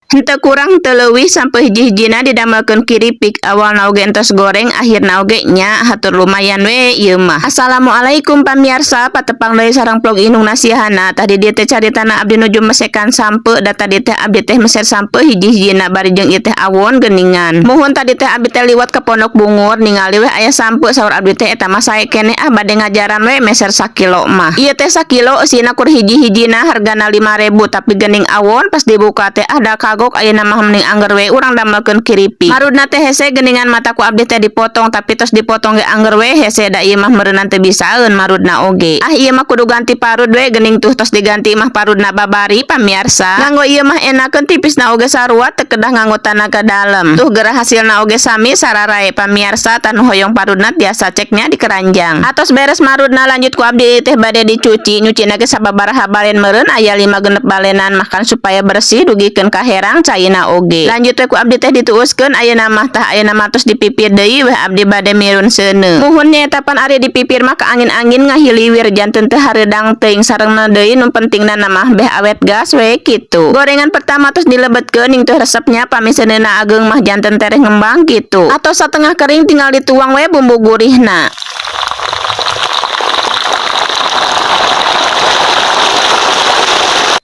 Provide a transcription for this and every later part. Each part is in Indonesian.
Henteu kurang teu leuwih sampai hiji-hijina didamelkeun kiripik. Awalna oge entos goreng, akhirna oge nya hatur lumayan we ieu mah. Assalamualaikum pamiarsa, patepang deui sareng vlog Inung Nasihana. Tadi dieu teh caritana abdi nuju mesekan sampe, da tadi teh abdi teh meser sampe hiji-hijina bari jeung ieu teh awon geuningan. Muhun tadi teh abdi teh liwat ka Pondok Bungur ningali we aya sampe saur abdi teh eta mah sae keneh bade ngajaran we meser sakilo mah. Ieu teh sakilo eusina kur hiji-hijina hargana 5.000 tapi geuning awon pas dibuka teh ada kagok ayeuna mah mending angger we urang damelkeun kiripik. Marudna teh hese geuningan mata ku abdi teh dipotong tapi tos dipotong ge angger we hese da ieu mah meureunna teu bisaeun marudna oge. Ieu mah kudu ganti parud we geuning tuh tos diganti mah parudna babari pamiarsa. Nganggo ieu mah enakeun tipisna oge sarua teu kedah nganggo tana ka dalem. Tuh geura hasilna oge sami sararae pamiarsa tanu hoyong parudna biasa ceknya di keranjang. Atos beres marudna lanjut ku abdi teh bade dicuci. Nyucina ge sababaraha balen meureun aya 5 genep balenan makan supaya bersih dugikeun ka herang caina oge. Lanjut we ku abdi teh dituuskeun ayeuna mah tos dipipir deui weh abdi bade mirun seuneu. Muhun nyetapan ari dipipir mah ka angin-angin ngahiliwir janten teh hareudang teuing sarengna deui nu pentingna mah beh awet gas we kitu. Gorengan pertama tos dilebetkeun ning teh resepnya pamiseunna ageung mah janten tereh ngembang kitu. Atau satengah kering tinggal dituang we bumbu gurihna.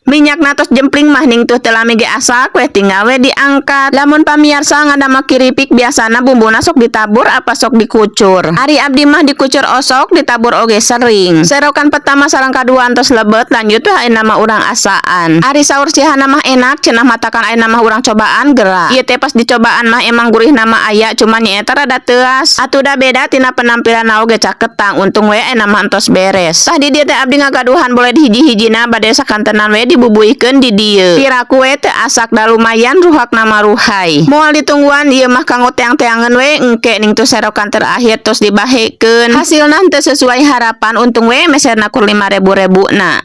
Minyak natos jempling mah ning tuh telami ge asak we tinggal we diangkat. Lamun pamiarsa ngadamel kiripik biasana bumbuna sok ditabur apa sok dikucur. Ari abdi mah dikucur osok ditabur oge sering. Serokan pertama sareng kadua antos lebet lanjut we ayeuna mah urang asaan. Ari saur sihana mah enak cenah matakan ayeuna mah urang cobaan geura. Ieu teh pas dicobaan mah emang gurihna mah aya cuman nya eta rada teuas. Atuh da beda tina penampilanna oge caketang untung we ayeuna mah entos beres. Tah di dieu teh abdi ngagaduhan boleh di hiji-hijina bade sakantenan we dibubuikeun di dieu. Piraku we teu asak da lumayan ruhakna mah ruhai. Moal ditungguan ieu mah kanggo teang-teangeun we engke ning tuh serokan terakhir tos dibahekeun. Hasilna teu sesuai harapan untung we meserna kur 5.000 na.